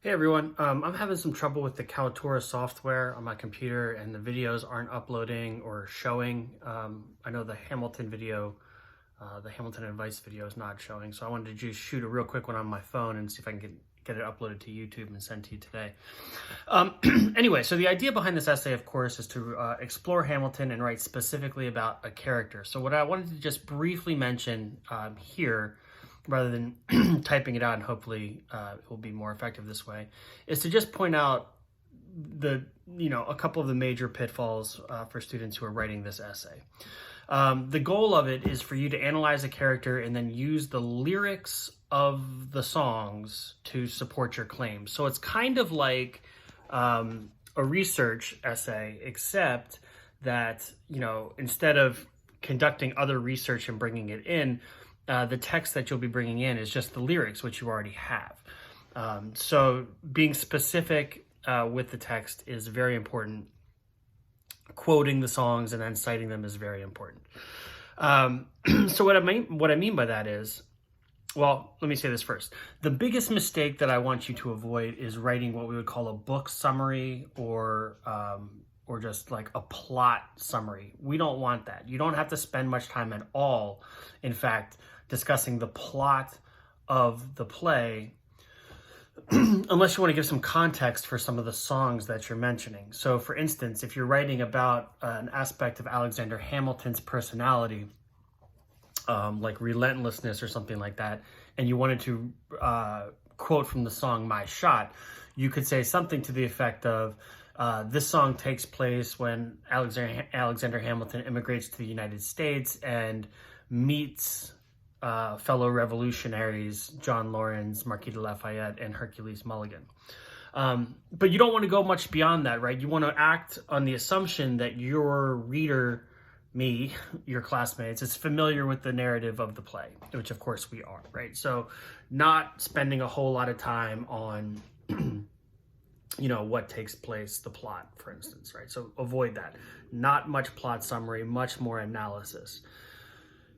Hey everyone, I'm having some trouble with the Kaltura software on my computer and the videos aren't uploading or showing. I know the Hamilton video, the Hamilton advice video is not showing, so I wanted to just shoot a real quick one on my phone and see if I can get it uploaded to YouTube and sent to you today. Anyway, so the idea behind this essay, of course, is to explore Hamilton and write specifically about a character. So what I wanted to just briefly mention here, rather than typing it out, and hopefully it will be more effective this way, is to just point out a couple of the major pitfalls for students who are writing this essay. The goal of it is for you to analyze a character and then use the lyrics of the songs to support your claims. So it's kind of like a research essay, except that, instead of conducting other research and bringing it in, the text that you'll be bringing in is just the lyrics, which you already have. So being specific with the text is very important. Quoting the songs and then citing them is very important. So what I mean by that is, well, let me say this first. The biggest mistake that I want you to avoid is writing what we would call a book summary or just like a plot summary. We don't want that. You don't have to spend much time at all, in fact, discussing the plot of the play, unless you want to give some context for some of the songs that you're mentioning. So for instance, if you're writing about an aspect of Alexander Hamilton's personality, like relentlessness or something like that, and you wanted to quote from the song My Shot, you could say something to the effect of, this song takes place when Alexander Hamilton immigrates to the United States and meets fellow revolutionaries John Laurens, Marquis de Lafayette, and Hercules Mulligan. But you don't want to go much beyond that, right? You want to act on the assumption that your reader, me, your classmates, is familiar with the narrative of the play, which of course we are, right? So not spending a whole lot of time on what takes place, the plot, for instance, right? So avoid that. Not much plot summary, much more analysis.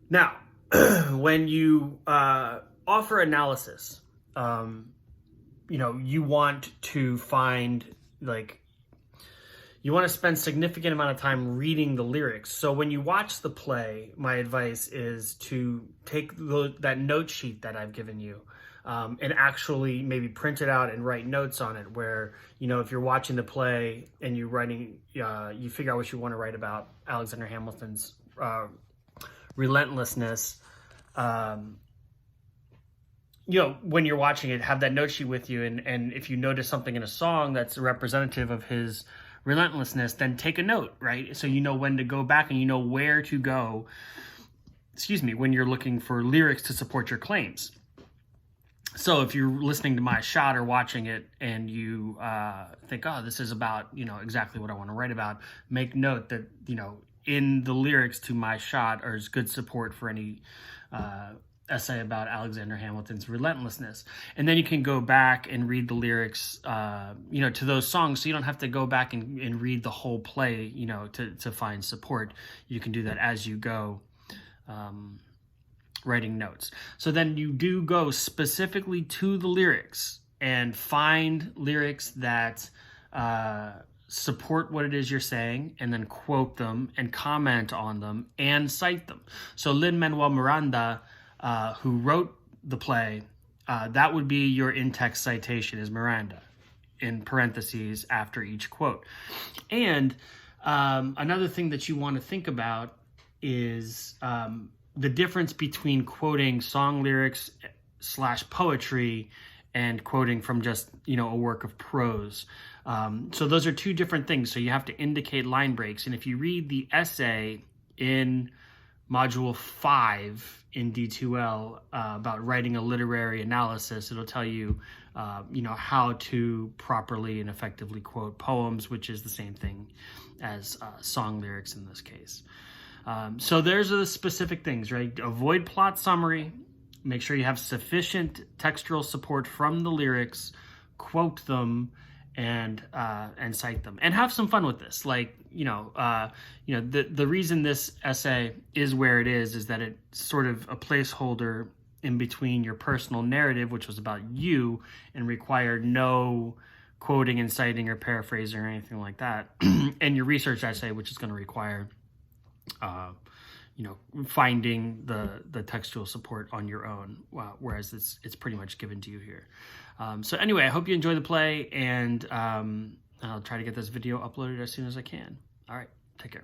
Now, when you offer analysis, you want to find, you want to spend significant amount of time reading the lyrics. So when you watch the play, my advice is to take that note sheet that I've given you and actually maybe print it out and write notes on it where, if you're watching the play and you're writing, you figure out what you want to write about Alexander Hamilton's relentlessness, when you're watching it, have that note sheet with you, and if you notice something in a song that's representative of his relentlessness, then take a note, right? So you know when to go back and you know where to go, when you're looking for lyrics to support your claims. So if you're listening to My Shot or watching it and you think, oh, this is about, exactly what I want to write about, make note that, in the lyrics to My Shot is good support for any essay about Alexander Hamilton's relentlessness. And then you can go back and read the lyrics, to those songs. So you don't have to go back and read the whole play, to find support. You can do that as you go, writing notes. So then you do go specifically to the lyrics and find lyrics that support what it is you're saying, and then quote them and comment on them and cite them. So Lin-Manuel Miranda, who wrote the play, that would be your in-text citation, is Miranda, in parentheses after each quote. And another thing that you want to think about is the difference between quoting song lyrics / poetry and quoting from just, a work of prose. So those are two different things. So you have to indicate line breaks. And if you read the essay in Module 5 in D2L about writing a literary analysis, it'll tell you, how to properly and effectively quote poems, which is the same thing as song lyrics in this case. So there's the specific things, right? Avoid plot summary. Make sure you have sufficient textual support from the lyrics, quote them, and cite them, and have some fun with this. The reason this essay is where it is that it's sort of a placeholder in between your personal narrative, which was about you and required no quoting and citing or paraphrasing or anything like that, and your research essay, which is going to require finding the textual support on your own, whereas it's pretty much given to you here. So anyway, I hope you enjoy the play, and I'll try to get this video uploaded as soon as I can. All right, take care.